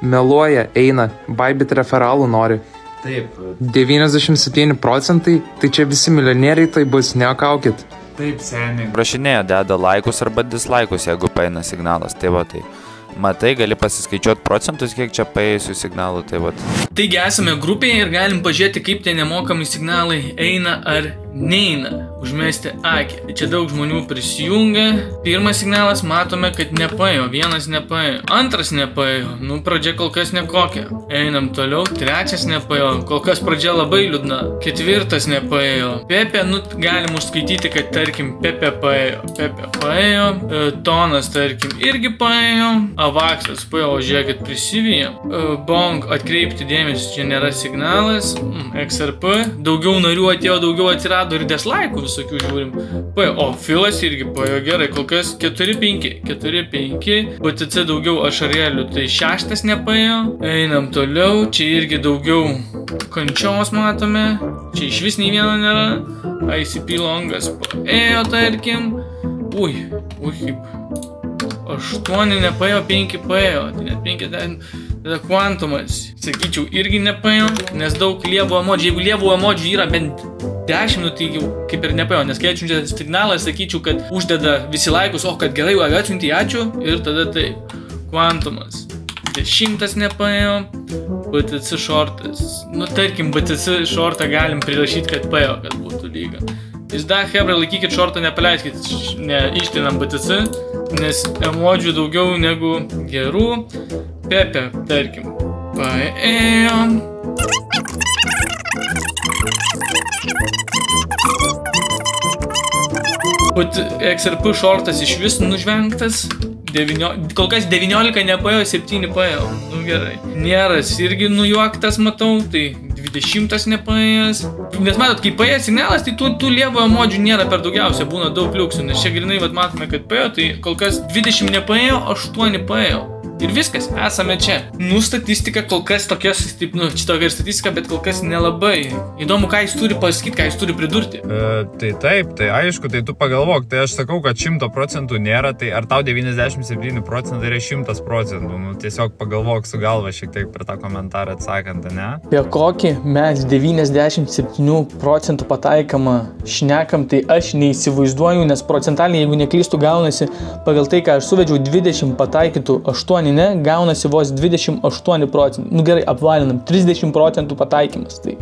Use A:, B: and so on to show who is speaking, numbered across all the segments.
A: Meluoja, eina, Bybit referalų nori.
B: Taip.
A: 97%, tai čia visi milijonieriai tai bus, neakaukit.
B: Taip, seniai.
C: Prašinėjo, deda laikus arba dislaikus, jeigu paeina signalas, tai va tai. Matai, gali pasiskaičiuoti procentus, kiek čia paėjusių signalų, tai va.
D: Taigi esame grupėje ir galim pažiūrėti, kaip tie nemokami signalai eina ar neina. Užmesti akį. Čia daug žmonių prisijungia. Pirmas signalas matome, kad nepaėjo. Vienas nepaėjo. Antras nepaėjo. Nu, pradžia kol kas nekokia. Einam toliau. Trečias nepaėjo. Kol kas pradžia labai liūdna. Ketvirtas nepaėjo. Pepe, nu, galim užskaityti, kad tarkim Pepe paėjo. Pepe paėjo. Tonas, tarkim, irgi paėjo. Avaksas paėjo, žiūrėkit, prisivyja. Bong, atkreipti dėmesį, čia nėra signalas. XRP. Daugiau narių atėjo, daugiau atsirado ir deslaikų visokių žiūrim. O, Filas irgi paėjo gerai, kol kas 4-5. 4-5. BTC daugiau ašarėlių, tai 6 nepaėjo. Einam toliau, čia irgi daugiau kančios matome. Čia iš vis nei vieno nėra. ICP longas paėjo, tarkim. Ui, kaip 8 nepaėjo, 5 paėjo. Tai net 50. Tada Quantumas, sakyčiau, irgi nepaėjo, nes daug lievų emodžių. Jeigu lievų emodžių yra bent 10, tai jau kaip ir nepaėjo, nes kai atsiunčia signalą, sakyčiau, kad uždeda visi laikus, o kad gerai, atsiunti, ačiū, ir tada taip. Quantumas, 10 nepaėjo, BTC shortas. Nu, tarkim, BTC shortą galim prirašyti, kad paėjo, kad būtų lyga. Vis dar, hebra, laikykit shortą, nepaleiskit, neištinam BTC, nes emodžių daugiau negu gerų. Pepe, tarkim, paėjo. XRP shortas iš vis nužvengtas. Kol kas 19 nepaėjo, 7 paėjo. Nu gerai. Nėras irgi nujuoktas, matau, tai 20 nepaėjęs. Nes matot, kai paėjo signalas, tai tų lievų emodžių nėra per daugiausia, būna daug liuksų. Nes čia grinai matome, kad paėjo, tai kol kas 20 nepaėjo, 8 paėjo. Ir viskas, esame čia. Nu, statistika kol kas tokios, taip, nu, čia tokia ir statistika, bet kol kas nelabai. Įdomu, ką jis turi pasakyti, ką jis turi pridurti.
E: Tai taip, tai aišku, tai tu pagalvok, tai aš sakau, kad 100% nėra, tai ar tau 97% yra 100%, nu, tiesiog pagalvok su galva šiek tiek per tą komentarą atsakant, ne?
D: Apie kokį mes 97% pataikamą šnekam, tai aš neįsivaizduoju, nes procentaliai, jeigu neklystu, gaunasi pagal tai, ką aš suvedžiau, 20 pataikytų 8, ne, gaunasi vos 28%. Nu gerai, apvalinam, 30% pataikymas, tai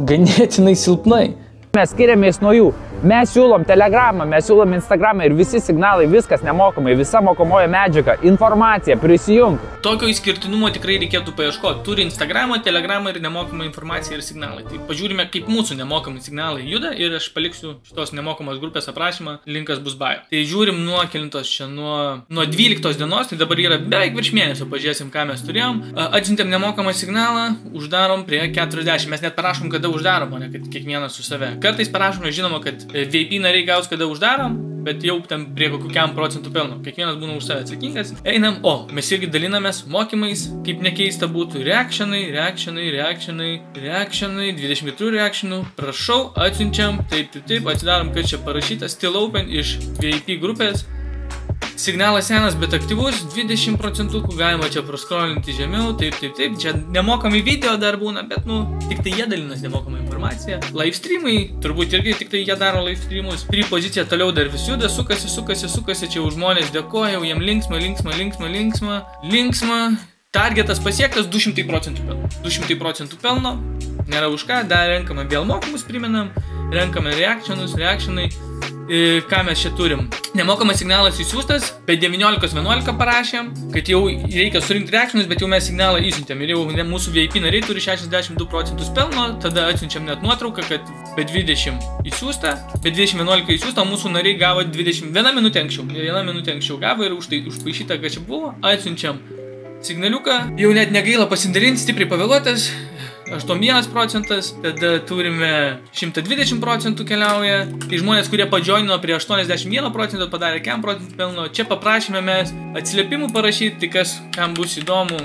D: ganėtinai silpnai.
F: Mes skiriamės nuo jų. Mes siūlom Telegramą, mes siūlom Instagramą ir visi signalai, viskas nemokamai, visa mokomoja medžiaga, informacija, prisijunk.
D: Tokio išskirtinumo tikrai reikėtų paieškoti. Turi Instagramą, Telegramą ir nemokamą informaciją ir signalai. Tai pažiūrime, kaip mūsų nemokami signalai juda ir aš paliksiu šitos nemokamos grupės aprašymą, linkas bus bio. Tai žiūrim nuo kelintos čia, nuo 12 dienos, tai dabar yra beveik virš mėnesio, pažiūrėsim, ką mes turėjom. Atsiuntėm nemokamą signalą, uždarom prie 40. Mes net parašom, kada uždarom, o ne kad kiekvienas su save. Kartais parašom, žinoma, kad VIP nariai gaus, kada uždarom, bet jau ten prie kokiam procentų pelno. Kiekvienas būna už save atsakingas. Einam, mes irgi dalinamės mokymais, kaip nekeista būtų. Reakcionai, 24 reakcionų. Prašau, atsiunčiam, taip, atsidarom, kad čia parašyta Still Open iš VIP grupės. Signalas senas, bet aktyvus, 20%, galima čia proskrolinti žemiau, taip, čia nemokami video dar būna, bet, nu, tik tai jie dalinas nemokamą informaciją. Live streamai, turbūt irgi tik tai jie daro live streamus. Free pozicija toliau dar vis juda, sukasi, čia už žmonės dėkoja, jiem linksma. Targetas pasiektas 200% pelno. 200% pelno, nėra už ką, dar renkame vėl mokymus, priminam, renkame reakcionai. Ką mes čia turim? Nemokamas signalas įsiūstas, bet 19.11 parašėm, kad jau reikia surinkti reakcionus, bet jau mes signalą įsiuntėm. Ir jau mūsų VIP nariai turi 62% pelno, tada atsiunčiam net nuotrauką, kad be 20 įsiūsta, be 20.11 įsiūsta, mūsų nariai gavo 21 minutę anksčiau gavo ir užpaišyta, kad čia buvo, atsiunčiam signaliuką. Jau net negaila pasidalinti, stipriai pavėluotas. 81%, tada turime 120% keliauja. Tai žmonės, kurie padžioino prie 81% padarė 1% pelno. Čia paprašėme mes atsiliepimų parašyti, tai kas kam bus įdomu.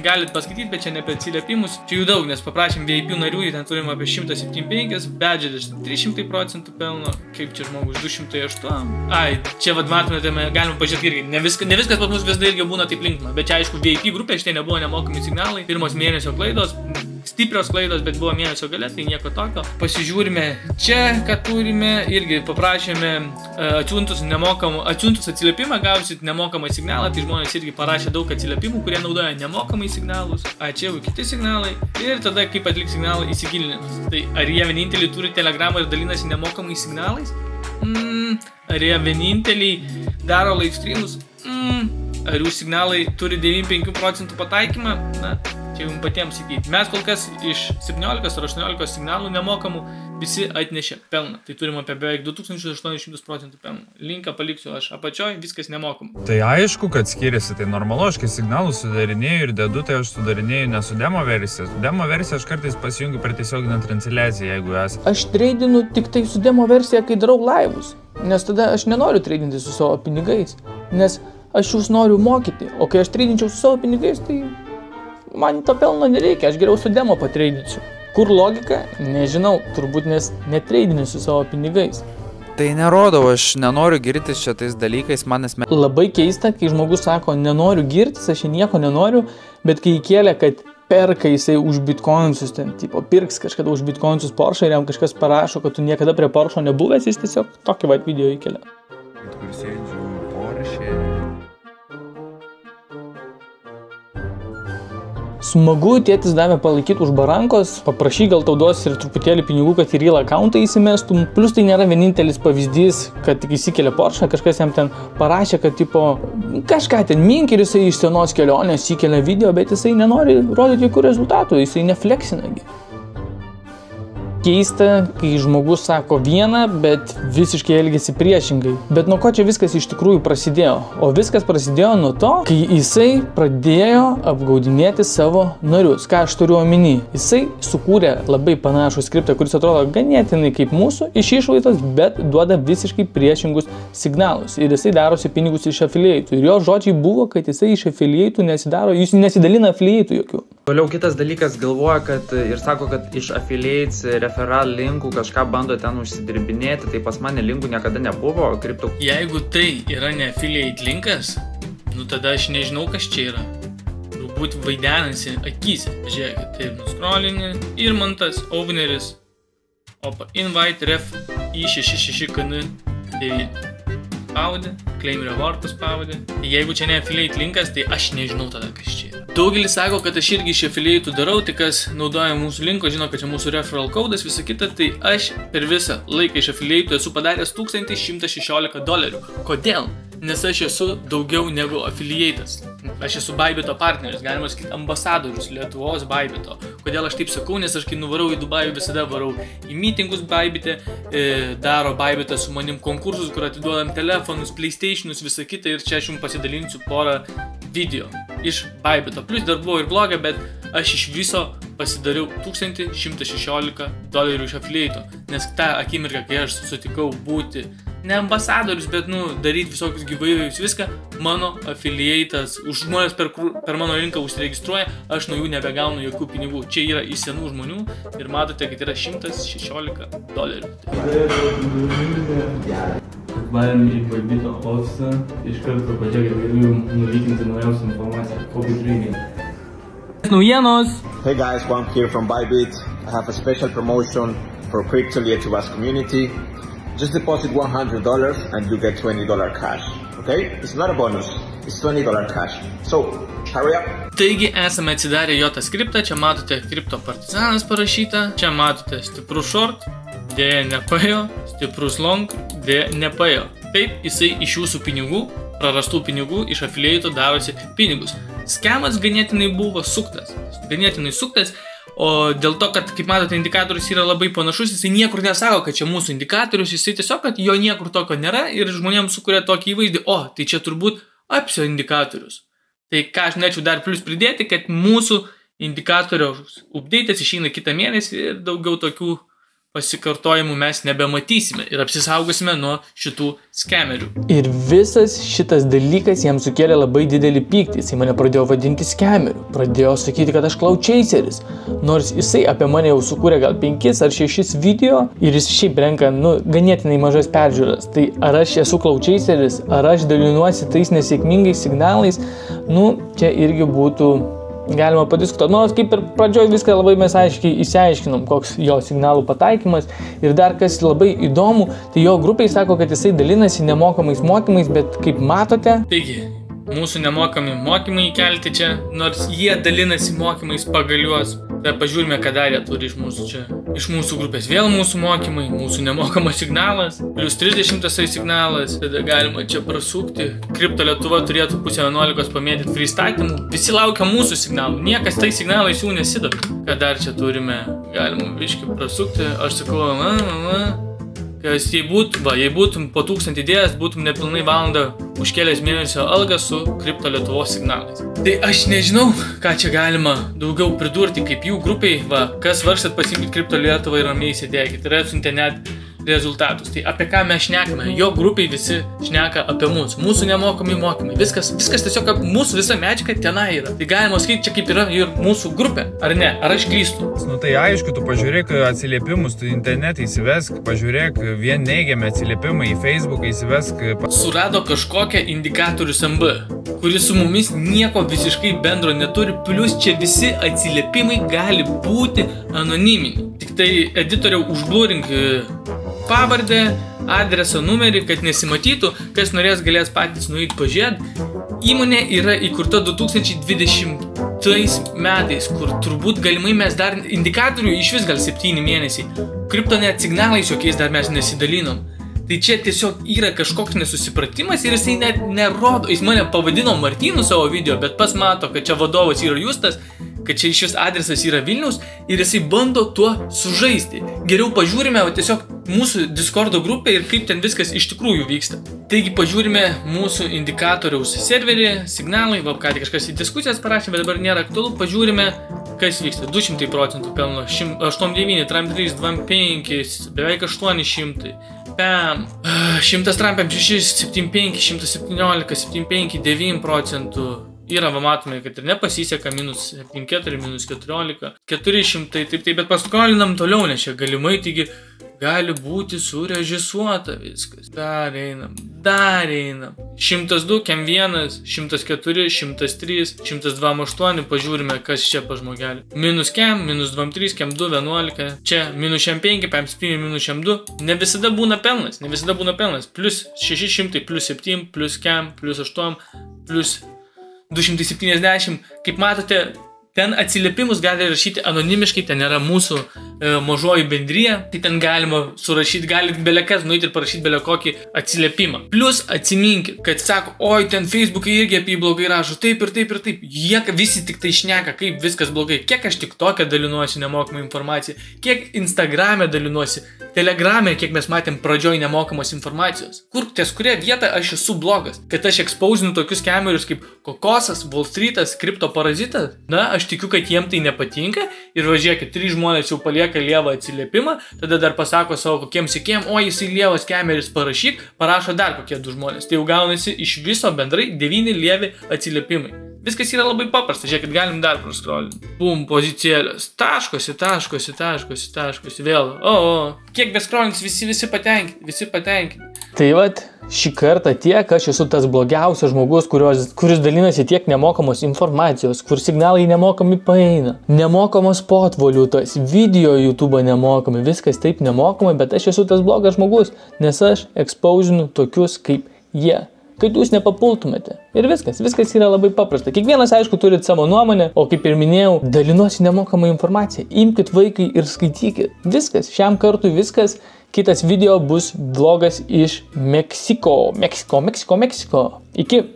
D: galit paskaityti, bet čia ne apie atsiliepimus. Čia jų daug, nes paprašėm VIP narių, ten turim apie 175, budgetas 300% pelno, kaip čia žmogus 208. Ai, čia vad matomėte, galima pažiūrėti irgi, ne viskas pas mus vis dar irgi būna taip linkma, bet čia aišku VIP grupė, šitai nebuvo nemokami signalai, pirmos mėnesio klaidos, stiprios klaidos, bet buvo mėnesio gale, tai nieko tokio. Pasižiūrime čia, ką turime, irgi paprašėme atsiuntus atsiliepimą, gausit nemokamą signalą, tai žmonės irgi parašė daug atsiliepimų, kurie naudoja nemokamai signalus, čia jau kiti signalai ir tada kaip atlikti signalą įsigilinimas. Tai ar jie vieninteliai turi telegramą ir dalinasi nemokamai signalais? Ar jie vieninteliai daro live streamus? Ar jų signalai turi 95% pataikymą? Na, čia jums patiems sakyti. Mes kol kas iš 17 ar 18 signalų nemokamų visi atnešė pelną. Tai turim apie beveik 2800% pelną. Linką paliksiu aš apačioj, viskas nemokamų.
E: Tai aišku, kad skiriasi, tai normalu, aš kai signalų sudarinėjau ir dedu, tai aš sudarinėjau ne su demo versija. Su demo versija aš kartais pasijungiu per tiesioginę transliaciją, jeigu esi.
B: Aš treidinu tik tai su demo versija, kai darau laivus. Nes tada aš nenoriu treidinti su savo pinigais. Nes aš jūs noriu mokyti, o kai aš treidinčiau su savo pinigais, tai man to pelno nereikia, aš geriau su demo patreidinčiau. Kur logika? Nežinau, turbūt nes netreidini su savo pinigais.
C: Tai nerodau, aš nenoriu girtis čia tais dalykais,
B: Labai keista, kai žmogus sako, nenoriu girtis, aš nieko nenoriu, bet kai įkėlė, kad perka jisai už bitcoinsus, ten, tipo, pirks kažkada už bitcoinsus Porsche ir jam kažkas parašo, kad tu niekada prie Porsche nebuvęs, jis tiesiog tokį video įkėlė.
C: Kur sėdžiu Porsche.
B: Smagu, tėtis davė palaikyti už barankos, paprašy gal tau duos ir truputėlį pinigų, kad į real accountą įsimestum. Plus tai nėra vienintelis pavyzdys, kad tik įsikėlė Porsche, kažkas jam ten parašė, kad tipo kažką ten mink ir jisai iš senos kelionės įkėlė video, bet jisai nenori rodyti jokių rezultatų, jisai nefleksinagi. Keista, kai žmogus sako vieną, bet visiškai elgiasi priešingai. Bet nuo ko čia viskas iš tikrųjų prasidėjo? O viskas prasidėjo nuo to, kai jisai pradėjo apgaudinėti savo narius. Ką aš turiu omeny? Jisai sukūrė labai panašų skriptą, kuris atrodo ganėtinai kaip mūsų iš išlaidos, bet duoda visiškai priešingus signalus. Ir jisai darosi pinigus iš afilieitų. Ir jo žodžiai buvo, kad jisai iš afilieitų nesidaro, jis nesidalina afilieitų jokių.
G: Toliau kitas dalykas galvoja, kad ir sako, kad iš affiliates referral linkų kažką bando ten užsidirbinėti, tai pas mane linkų niekada nebuvo.
D: Jeigu tai yra ne affiliate linkas, nu tada aš nežinau, kas čia yra. Turbūt vaidenasi akyse. Žiūrėkit, taip nuskrolini, Irmantas, Ovneris, opa, invite ref i66kn, tai spaudė, claim reward paspaudė. Jeigu čia ne affiliate linkas, tai aš nežinau tada, kas čia yra. Daugelis sako, kad aš irgi iš affiliate'ų darau, tai kas naudoja mūsų linko, žino, kad čia mūsų referral kodas, visa kita, tai aš per visą laiką iš affiliate'ų esu padaręs $1116. Kodėl? Nes aš esu daugiau negu affiliate'as. Aš esu Bybito partneris, galima sakyti ambasadorius Lietuvos Bybito. Kodėl aš taip sakau? Nes aš kai nuvarau į Dubajų, visada varau į meetingus Bybite, daro Bybite su manim konkursus, kur atiduodam telefonus, PlayStationus, visą kitą, ir čia aš jums pasidalinsiu porą video iš Bybito. Plus dar buvo ir blogą, bet aš iš viso pasidariau $1116 iš affiliate'o. Nes tą akimirką, kai aš sutikau būti ne ambasadorius, bet, daryti visokius giveaways, viską, mano affiliate'as, už žmonės per mano linką užsiregistruoja, aš nuo jų nebegaunu jokių pinigų. Čia yra iš senų žmonių ir matote, kad yra $116.
H: Atvarėm į Bybito ofisą, iš karto pažiūrėkit, galiu jums nuvykinti naujausią informaciją. COVID training.
D: Naujienos!
I: Hey guys, Juan here from Bybit. I have a special promotion for Crypto Lietuvos community. Just deposit $100 and you get $20 cash. Okay? It's not a bonus. It's $20 cash. So, hurry up.
D: Taigi esame atsidarę jo tą skriptą, čia matote Crypto Partizanas parašyta, čia matote stiprus short, dėja nepaėjo, stiprus long, dėja nepaėjo. Taip, jisai iš jūsų pinigų, prarastų pinigų, iš affiliate'ų darosi pinigus. Skemas ganėtinai buvo suktas. O dėl to, kad, kaip matote, indikatorius yra labai panašus, jisai niekur nesako, kad čia mūsų indikatorius, jisai tiesiog, kad jo niekur tokio nėra ir žmonėms sukuria tokį įvaizdį, o, tai čia turbūt apsio indikatorius. Tai ką aš norėčiau dar plus pridėti, kad mūsų indikatoriaus update'as išeina kitą mėnesį ir daugiau tokių pasikartojimų mes nebematysime ir apsisaugosime nuo šitų skemerių.
B: Ir visas šitas dalykas jam sukėlė labai didelį pyktį. Jisai mane pradėjo vadinti skemeriu. Pradėjo sakyti, kad aš cloud chaseris. Nors jisai apie mane jau sukūrė gal 5 ar 6 video ir jis šiaip renka, ganėtinai mažas peržiūras. Tai ar aš esu cloud chaseris, ar aš dalinuosi tais nesėkmingais signalais, čia irgi būtų galima padiskutuoti. Nors kaip ir pradžioj viską labai mes aiškiai išsiaiškinom, koks jo signalų pataikymas. Ir dar kas labai įdomu, tai jo grupiai sako, kad jisai dalinasi nemokamais mokymais, bet kaip matote...
D: Taigi, mūsų nemokami mokymai įkelti čia, nors jie dalinasi mokymais pagal juos. Tai pažiūrime, ką dar jie turi iš mūsų čia. Iš mūsų grupės vėl mūsų mokymai, mūsų nemokamas signalas, plus 30 signalas, tada galima čia prasukti. Kripto Lietuva turėtų pusę 11 pamėtyti pristatymų. Visi laukia mūsų signalų, niekas tai signalais jų nesidavė. Ką dar čia turime, galima biškį prasukti, aš sakau, kas jei būtum po 1000 idėjas, būtum nepilnai valandą užkėlęs mėnesio algą su Kripto Lietuvos signalais. Tai aš nežinau, ką čia galima daugiau pridurti, kaip jų grupiai, kas varstat pasimkit Kripto Lietuvą ir ramiai sėdėkit. Ir atsiuntė net rezultatus. Tai apie ką mes šnekame? Jo grupiai visi šneka apie mūsų nemokami mokymai. Viskas tiesiog mūsų visa medžiaga tenai yra. Tai galima sakyti, čia kaip yra ir mūsų grupė, ar ne? Ar aš klystu?
E: Tai aišku, tu pažiūrėk atsiliepimus, tu internetą įsivesk, pažiūrėk vien neigiami atsiliepimai į Facebooką įsivesk.
D: Surado kažkokią indikatorius MB, kuris su mumis nieko visiškai bendro neturi, plus čia visi atsiliepimai gali būti anoniminiai. Tik tai editoriau užblurink pavardę, adresą, numerį, kad nesimatytų, kas norės galės patys nueiti pažiūrėti. Įmonė yra įkurta 2020 metais, kur turbūt galimai mes dar indikatorių iš vis gal 7 mėnesiai. Kripto net signalais jokiais dar mes nesidalinom. Tai čia tiesiog yra kažkoks nesusipratimas ir jisai net nerodo. Jis mane pavadino Martynu savo video, bet pas mato, kad čia vadovas yra Justas, kad čia šis adresas yra Vilnius ir jisai bando tuo sužaisti. Geriau pažiūrime tiesiog mūsų Discordo grupę ir kaip ten viskas iš tikrųjų vyksta. Taigi pažiūrime mūsų indikatoriaus serverį, signalai, ką tik kažkas į diskusijas parašė, bet dabar nėra aktualu, pažiūrime, kas vyksta. 200% pelno, 89, Trump 3, 25, beveik 800, PAM, 100 Trumpam 6, 75, 117, 75, 9%. Yra, matome, kad ir nepasiseka, minus 74, minus 14, 400, taip, bet paskolinam toliau, nes čia galimai, taigi gali būti surežisuota viskas. Dar einam. 102, kem 1, 104, 103, 128, pažiūrime, kas čia pa žmogelį. Minus kem, minus 23, kem 2, 11, čia minus 5, pam 7, minus 2. Ne visada būna pelnas, plus 600, plus 7, plus kem, plus 8, plus 270, kaip matote, ten atsiliepimus gali rašyti anonimiškai, ten yra mūsų mažoji bendrija, tai ten galima surašyti, galit belekas nueiti ir parašyti belekokį atsiliepimą. Plus atsiminkit, kad sako, oi, ten Facebookai irgi apie jį blogai rašo, taip ir taip ir taip. Jie visi tik tai šneka, kaip viskas blogai. Kiek aš TikTok'e dalinuosi nemokamą informaciją, kiek Instagram'e dalinuosi, Telegram'e, kiek mes matėm pradžioj nemokamos informacijos. Ties kuria vieta aš esu blogas, kad aš exposinu tokius skemerius kaip Kokosas, Wall Streetas, Kripto Parazitas. Na, aš tikiu, kad jiem tai nepatinka ir važiuokit, 3 žmonės jau palieka lievą atsiliepimą, tada dar pasako savo kokiem sekėjim, o jisai lievas skemeris parašyk, parašo dar kokie 2 žmonės. Tai jau gaunasi iš viso bendrai 9 lievi atsiliepimai. Viskas yra labai paprasta, žiūrėkit, galim dar praskrolinti. Bum, pozicijėlės, taškosi, vėl. Kiek beskrolins, visi patenkinti.
B: Tai vat, šį kartą tiek, aš esu tas blogiausias žmogus, kuris dalinasi tiek nemokamos informacijos, kur signalai nemokami paeina. Nemokamos potvaliutos, video YouTube nemokami, viskas taip nemokamai, bet aš esu tas blogas žmogus, nes aš exposinu tokius kaip jie. Kad jūs nepapultumėte. Ir viskas yra labai paprasta. Kiekvienas, aišku, turit savo nuomonę, o kaip ir minėjau, dalinuosi nemokamą informaciją. Imkit vaikai ir skaitykit. Viskas, šiam kartui viskas. Kitas video bus vlogas iš Meksiko. Iki.